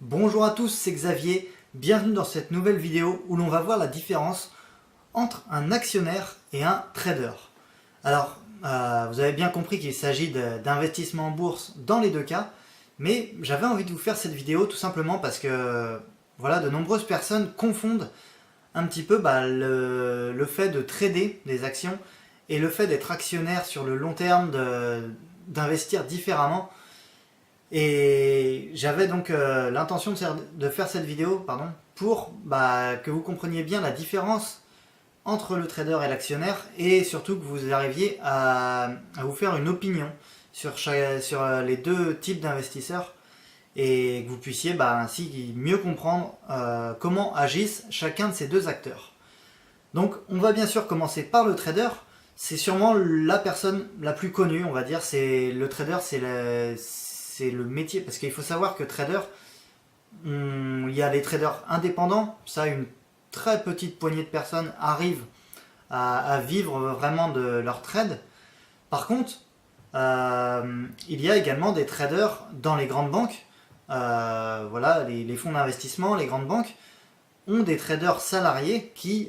Bonjour à tous, c'est Xavier, bienvenue dans cette nouvelle vidéo où l'on va voir la différence entre un actionnaire et un trader. Alors, vous avez bien compris qu'il s'agit d'investissement en bourse dans les deux cas, mais j'avais envie de vous faire cette vidéo tout simplement parce que voilà, de nombreuses personnes confondent un petit peu le fait de trader des actions et le fait d'être actionnaire sur le long terme, d'investir différemment. Et j'avais donc l'intention de faire cette vidéo pour que vous compreniez bien la différence entre le trader et l'actionnaire et surtout que vous arriviez à vous faire une opinion sur les deux types d'investisseurs et que vous puissiez ainsi mieux comprendre comment agissent chacun de ces deux acteurs. Donc on va bien sûr commencer par le trader. C'est sûrement la personne la plus connue, on va dire. Le trader, c'est le métier, parce qu'il faut savoir que trader, il y a les traders indépendants, ça une très petite poignée de personnes arrivent à vivre vraiment de leur trade. Par contre, il y a également des traders dans les grandes banques, voilà, les fonds d'investissement, les grandes banques ont des traders salariés qui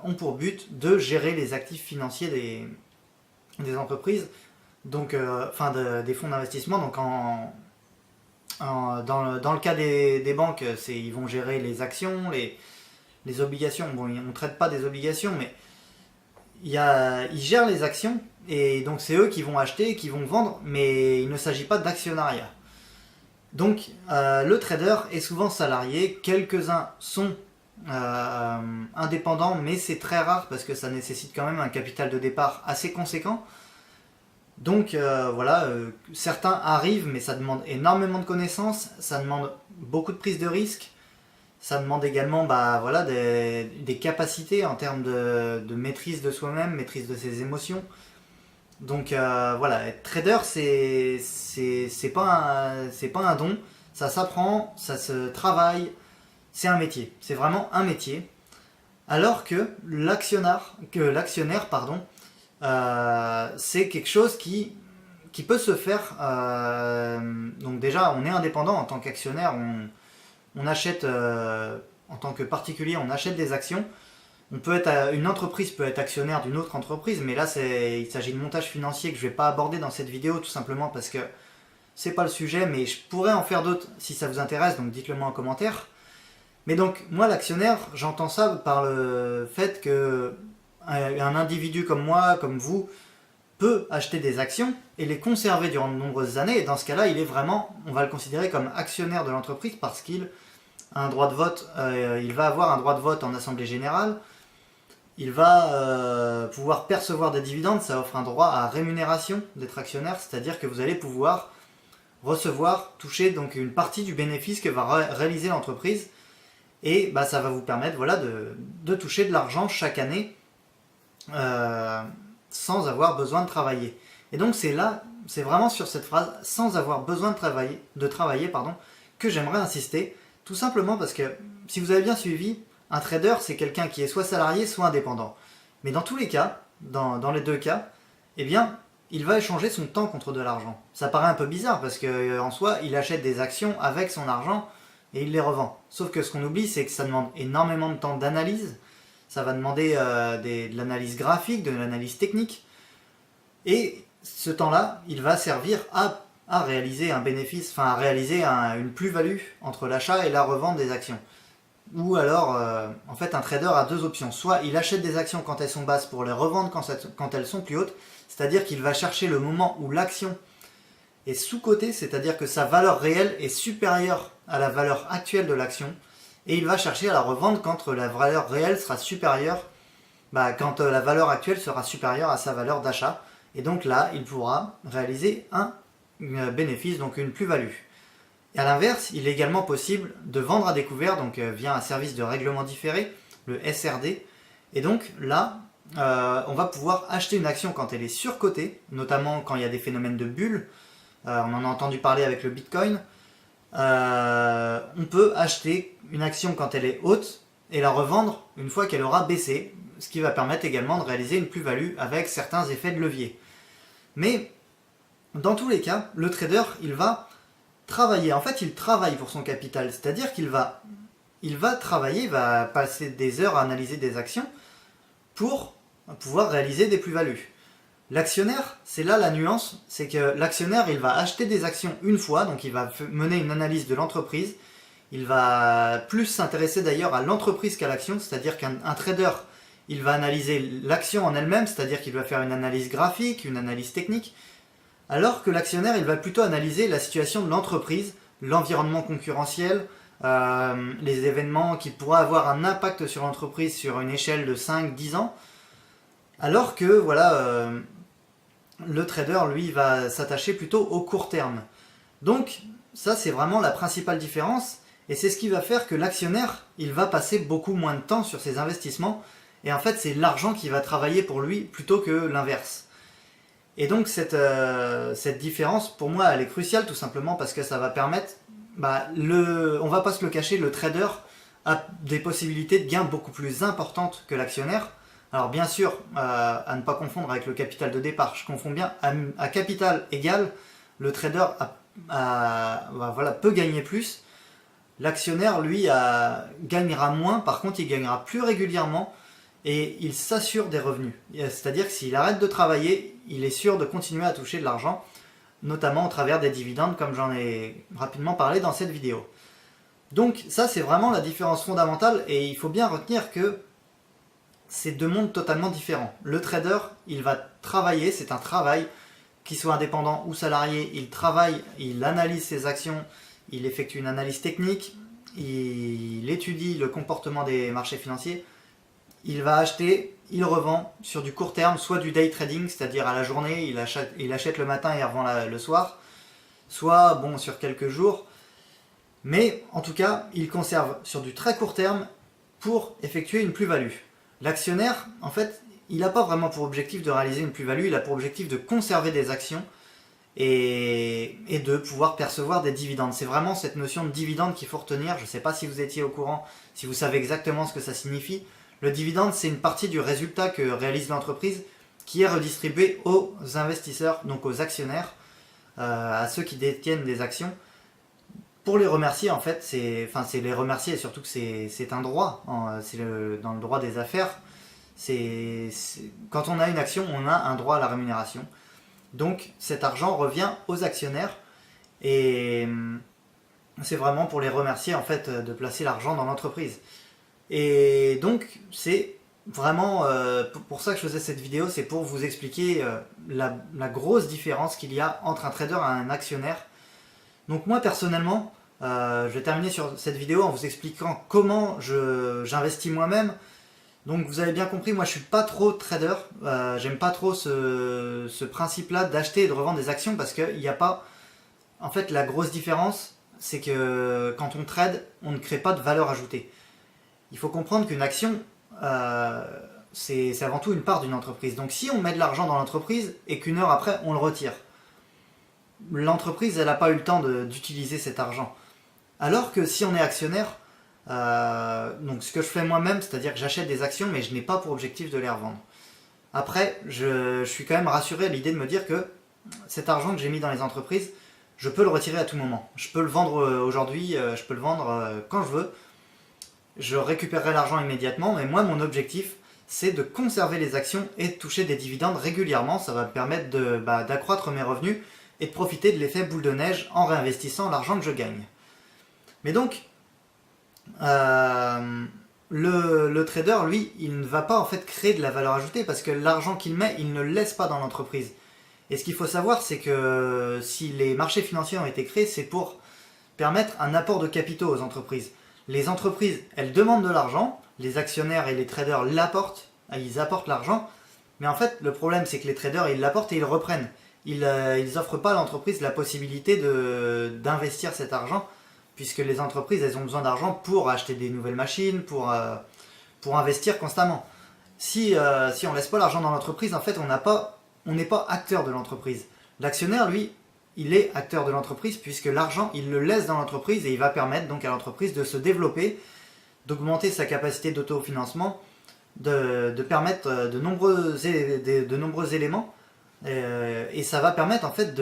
ont pour but de gérer les actifs financiers des entreprises, donc des fonds d'investissement. Donc dans le cas des banques, ils vont gérer les actions, les obligations. Bon, on ne traite pas des obligations, mais ils gèrent les actions et donc c'est eux qui vont acheter et qui vont vendre, mais il ne s'agit pas d'actionnariat. Donc le trader est souvent salarié, quelques-uns sont indépendants, mais c'est très rare parce que ça nécessite quand même un capital de départ assez conséquent. Donc certains arrivent, mais ça demande énormément de connaissances, ça demande beaucoup de prise de risque, ça demande également des capacités en termes de maîtrise de soi-même, maîtrise de ses émotions. Donc être trader, c'est pas un don, ça s'apprend, ça se travaille, c'est un métier, c'est vraiment un métier. Alors que l'actionnaire, c'est quelque chose qui peut se faire. Donc déjà, on est indépendant en tant qu'actionnaire, on achète, en tant que particulier, on achète des actions. Une entreprise peut être actionnaire d'une autre entreprise, mais là il s'agit de montage financier que je ne vais pas aborder dans cette vidéo tout simplement parce que c'est pas le sujet, mais je pourrais en faire d'autres si ça vous intéresse, donc dites-le moi en commentaire. Mais donc moi l'actionnaire, j'entends ça par le fait que un individu comme moi, comme vous, peut acheter des actions et les conserver durant de nombreuses années, et dans ce cas-là on va le considérer comme actionnaire de l'entreprise parce qu'il a un droit de vote, il va avoir un droit de vote en assemblée générale. Il va pouvoir percevoir des dividendes, ça offre un droit à rémunération d'être actionnaire, c'est-à-dire que vous allez pouvoir toucher donc une partie du bénéfice que va réaliser l'entreprise, et ça va vous permettre de toucher de l'argent chaque année sans avoir besoin de travailler. Et donc c'est vraiment sur cette phrase, sans avoir besoin de travailler, que j'aimerais insister, tout simplement parce que si vous avez bien suivi, un trader, c'est quelqu'un qui est soit salarié, soit indépendant. Mais dans tous les cas, dans les deux cas, eh bien, il va échanger son temps contre de l'argent. Ça paraît un peu bizarre parce qu'en soi, il achète des actions avec son argent et il les revend. Sauf que ce qu'on oublie, c'est que ça demande énormément de temps d'analyse. Ça va demander de l'analyse graphique, de l'analyse technique. Et ce temps-là, il va servir à réaliser un bénéfice, à réaliser une plus-value entre l'achat et la revente des actions. Ou alors, un trader a deux options. Soit il achète des actions quand elles sont basses pour les revendre quand elles sont plus hautes, c'est-à-dire qu'il va chercher le moment où l'action est sous-cotée, c'est-à-dire que sa valeur réelle est supérieure à la valeur actuelle de l'action, et il va chercher à la revendre quand la valeur réelle sera supérieure, quand la valeur actuelle sera supérieure à sa valeur d'achat, et donc là, il pourra réaliser un bénéfice, donc une plus-value. Et à l'inverse, il est également possible de vendre à découvert, donc via un service de règlement différé, le SRD. Et donc là, on va pouvoir acheter une action quand elle est surcotée, notamment quand il y a des phénomènes de bulles. On en a entendu parler avec le Bitcoin. On peut acheter une action quand elle est haute et la revendre une fois qu'elle aura baissé, ce qui va permettre également de réaliser une plus-value avec certains effets de levier. Mais dans tous les cas, le trader, il va travailler. En fait, il travaille pour son capital, c'est-à-dire il va travailler, il va passer des heures à analyser des actions pour pouvoir réaliser des plus-values. L'actionnaire, c'est là la nuance, c'est que l'actionnaire, il va acheter des actions une fois, donc il va mener une analyse de l'entreprise. Il va plus s'intéresser d'ailleurs à l'entreprise qu'à l'action, c'est-à-dire qu'un trader, il va analyser l'action en elle-même, c'est-à-dire qu'il va faire une analyse graphique, une analyse technique, alors que l'actionnaire, il va plutôt analyser la situation de l'entreprise, l'environnement concurrentiel, les événements qui pourraient avoir un impact sur l'entreprise sur une échelle de 5-10 ans, alors que voilà, le trader, lui, va s'attacher plutôt au court terme. Donc, ça, c'est vraiment la principale différence, et c'est ce qui va faire que l'actionnaire, il va passer beaucoup moins de temps sur ses investissements, et en fait, c'est l'argent qui va travailler pour lui plutôt que l'inverse. Et donc, cette différence, pour moi, elle est cruciale, tout simplement parce que ça va permettre, on va pas se le cacher, le trader a des possibilités de gain beaucoup plus importantes que l'actionnaire. Alors bien sûr, à ne pas confondre avec le capital de départ, je confonds bien, à capital égal, le trader peut gagner plus, l'actionnaire lui gagnera moins, par contre il gagnera plus régulièrement et il s'assure des revenus. C'est-à-dire que s'il arrête de travailler, il est sûr de continuer à toucher de l'argent, notamment au travers des dividendes comme j'en ai rapidement parlé dans cette vidéo. Donc ça c'est vraiment la différence fondamentale et il faut bien retenir que c'est deux mondes totalement différents. Le trader, il va travailler, c'est un travail, qu'il soit indépendant ou salarié, il travaille, il analyse ses actions, il effectue une analyse technique, il étudie le comportement des marchés financiers, il va acheter, il revend sur du court terme, soit du day trading, c'est-à-dire à la journée, il achète le matin et il revend le soir, soit sur quelques jours, mais en tout cas, il conserve sur du très court terme pour effectuer une plus-value. L'actionnaire, en fait, il n'a pas vraiment pour objectif de réaliser une plus-value, il a pour objectif de conserver des actions et de pouvoir percevoir des dividendes. C'est vraiment cette notion de dividende qu'il faut retenir. Je ne sais pas si vous étiez au courant, si vous savez exactement ce que ça signifie. Le dividende, c'est une partie du résultat que réalise l'entreprise qui est redistribuée aux investisseurs, donc aux actionnaires, à ceux qui détiennent des actions. Pour les remercier, en fait, c'est les remercier, et surtout que c'est un droit, dans le droit des affaires. Quand on a une action, on a un droit à la rémunération. Donc cet argent revient aux actionnaires et c'est vraiment pour les remercier en fait de placer l'argent dans l'entreprise. Et donc c'est vraiment pour ça que je faisais cette vidéo, c'est pour vous expliquer la grosse différence qu'il y a entre un trader et un actionnaire. Donc moi personnellement, je vais terminer sur cette vidéo en vous expliquant comment j'investis moi-même. Donc vous avez bien compris, moi je suis pas trop trader, j'aime pas trop ce principe-là d'acheter et de revendre des actions parce qu'il n'y a pas... En fait la grosse différence, c'est que quand on trade, on ne crée pas de valeur ajoutée. Il faut comprendre qu'une action, c'est avant tout une part d'une entreprise. Donc si on met de l'argent dans l'entreprise et qu'une heure après on le retire, l'entreprise elle n'a pas eu le temps d'utiliser cet argent. Alors que si on est actionnaire, donc ce que je fais moi-même, c'est-à-dire que j'achète des actions mais je n'ai pas pour objectif de les revendre. Après, je suis quand même rassuré à l'idée de me dire que cet argent que j'ai mis dans les entreprises, je peux le retirer à tout moment. Je peux le vendre aujourd'hui, je peux le vendre quand je veux. Je récupérerai l'argent immédiatement, mais moi mon objectif c'est de conserver les actions et de toucher des dividendes régulièrement. Ça va me permettre d'accroître mes revenus et de profiter de l'effet boule de neige en réinvestissant l'argent que je gagne. Mais donc, le trader, lui, il ne va pas en fait créer de la valeur ajoutée parce que l'argent qu'il met, il ne le laisse pas dans l'entreprise. Et ce qu'il faut savoir, c'est que si les marchés financiers ont été créés, c'est pour permettre un apport de capitaux aux entreprises. Les entreprises, elles demandent de l'argent, les actionnaires et les traders l'apportent, ils apportent l'argent, mais en fait, le problème, c'est que les traders, ils l'apportent et ils le reprennent. Ils n'offrent pas à l'entreprise la possibilité d'investir cet argent, puisque les entreprises, elles ont besoin d'argent pour acheter des nouvelles machines, pour investir constamment. Si on ne laisse pas l'argent dans l'entreprise, en fait, on n'est pas acteur de l'entreprise. L'actionnaire, lui, il est acteur de l'entreprise, puisque l'argent, il le laisse dans l'entreprise et il va permettre donc à l'entreprise de se développer, d'augmenter sa capacité d'autofinancement, de permettre de nombreux éléments. Et ça va permettre en fait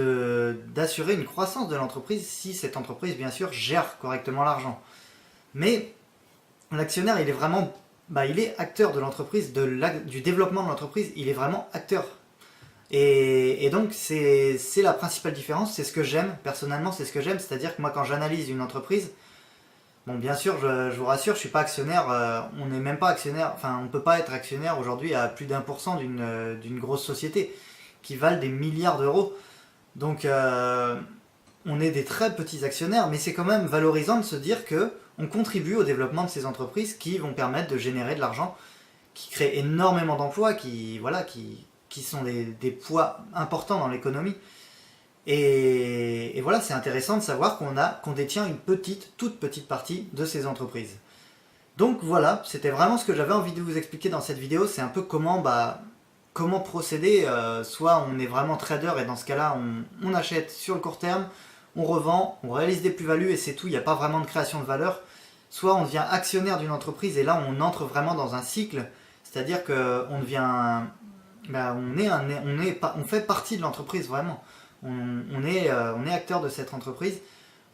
d'assurer une croissance de l'entreprise si cette entreprise bien sûr gère correctement l'argent. Mais l'actionnaire il est vraiment, il est acteur de l'entreprise, du développement de l'entreprise, il est vraiment acteur. Et donc c'est la principale différence, c'est ce que j'aime, personnellement c'est ce que j'aime, c'est-à-dire que moi quand j'analyse une entreprise, bon bien sûr je vous rassure, je suis pas actionnaire, on n'est même pas actionnaire, enfin on peut pas être actionnaire aujourd'hui à plus d'1% d'une grosse société qui valent des milliards d'euros. Donc on est des très petits actionnaires, mais c'est quand même valorisant de se dire que on contribue au développement de ces entreprises qui vont permettre de générer de l'argent, qui créent énormément d'emplois, qui sont des poids importants dans l'économie. Et voilà, c'est intéressant de savoir qu'on détient une toute petite partie de ces entreprises. Donc voilà, c'était vraiment ce que j'avais envie de vous expliquer dans cette vidéo, c'est un peu comment procéder, soit on est vraiment trader et dans ce cas-là on achète sur le court terme, on revend, on réalise des plus-values et c'est tout, il n'y a pas vraiment de création de valeur, soit on devient actionnaire d'une entreprise et là on entre vraiment dans un cycle, c'est-à-dire qu'on devient... on fait partie de l'entreprise vraiment. On est acteur de cette entreprise.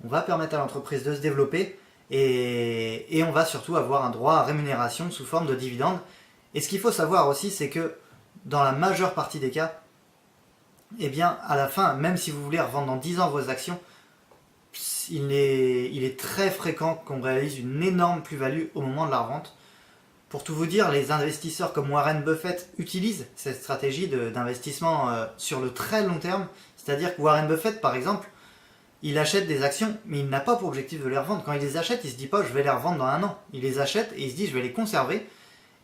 On va permettre à l'entreprise de se développer et on va surtout avoir un droit à rémunération sous forme de dividendes. Et ce qu'il faut savoir aussi, c'est que dans la majeure partie des cas, eh bien, à la fin, même si vous voulez revendre dans 10 ans vos actions, il est très fréquent qu'on réalise une énorme plus-value au moment de la revente. Pour tout vous dire, les investisseurs comme Warren Buffett utilisent cette stratégie d'investissement sur le très long terme. C'est-à-dire que Warren Buffett, par exemple, il achète des actions, mais il n'a pas pour objectif de les revendre. Quand il les achète, il ne se dit pas « je vais les revendre dans un an ». Il les achète et il se dit « je vais les conserver ».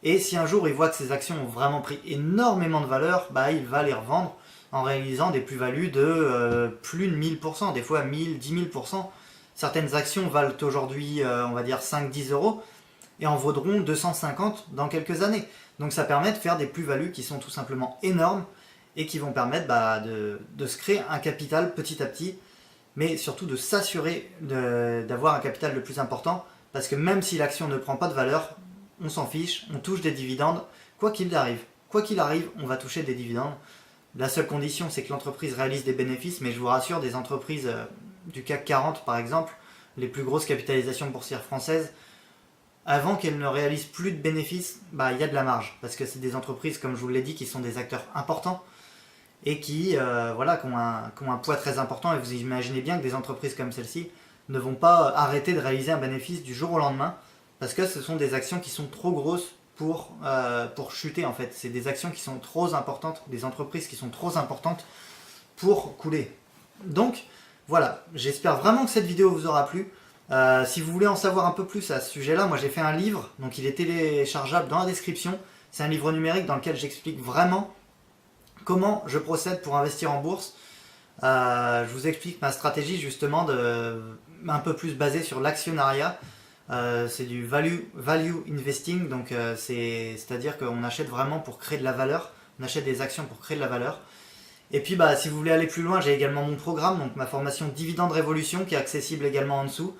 Et si un jour il voit que ces actions ont vraiment pris énormément de valeur, il va les revendre en réalisant des plus-values de plus de 1000%, des fois 1000, 10 000%. Certaines actions valent aujourd'hui, on va dire 5-10 euros, et en vaudront 250 dans quelques années. Donc ça permet de faire des plus-values qui sont tout simplement énormes et qui vont permettre de se créer un capital petit à petit, mais surtout de s'assurer d'avoir un capital le plus important, parce que même si l'action ne prend pas de valeur, on s'en fiche, on touche des dividendes, quoi qu'il arrive. Quoi qu'il arrive, on va toucher des dividendes. La seule condition, c'est que l'entreprise réalise des bénéfices, mais je vous rassure, des entreprises du CAC 40 par exemple, les plus grosses capitalisations boursières françaises, avant qu'elles ne réalisent plus de bénéfices, il y a de la marge. Parce que c'est des entreprises, comme je vous l'ai dit, qui sont des acteurs importants et qui ont un poids très important. Et vous imaginez bien que des entreprises comme celle-ci ne vont pas arrêter de réaliser un bénéfice du jour au lendemain, parce que ce sont des actions qui sont trop grosses pour chuter en fait. C'est des actions qui sont trop importantes, des entreprises qui sont trop importantes pour couler. Donc voilà, j'espère vraiment que cette vidéo vous aura plu. Si vous voulez en savoir un peu plus à ce sujet-là, moi j'ai fait un livre, donc il est téléchargeable dans la description. C'est un livre numérique dans lequel j'explique vraiment comment je procède pour investir en bourse. Je vous explique ma stratégie justement un peu plus basée sur l'actionnariat. C'est du value investing, donc c'est-à-dire qu'on achète vraiment pour créer de la valeur, on achète des actions pour créer de la valeur. Et puis si vous voulez aller plus loin, j'ai également mon programme, donc ma formation Dividende Révolution qui est accessible également en dessous.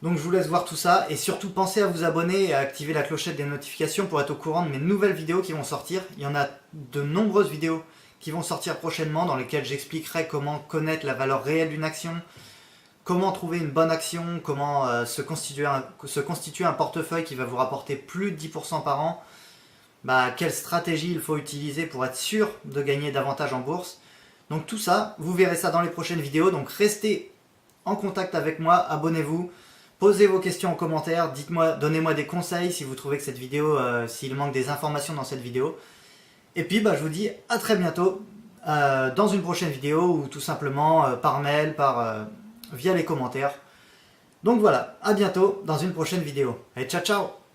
Donc je vous laisse voir tout ça et surtout pensez à vous abonner et à activer la clochette des notifications pour être au courant de mes nouvelles vidéos qui vont sortir. Il y en a de nombreuses vidéos qui vont sortir prochainement dans lesquelles j'expliquerai comment connaître la valeur réelle d'une action, comment trouver une bonne action, comment se constituer un portefeuille qui va vous rapporter plus de 10% par an, quelle stratégie il faut utiliser pour être sûr de gagner davantage en bourse. Donc tout ça, vous verrez ça dans les prochaines vidéos, donc restez en contact avec moi, abonnez-vous, posez vos questions en commentaire, donnez-moi des conseils si vous trouvez que cette vidéo, s'il manque des informations dans cette vidéo. Et puis je vous dis à très bientôt dans une prochaine vidéo ou tout simplement par mail, via les commentaires. Donc voilà, à bientôt dans une prochaine vidéo. Et ciao ciao!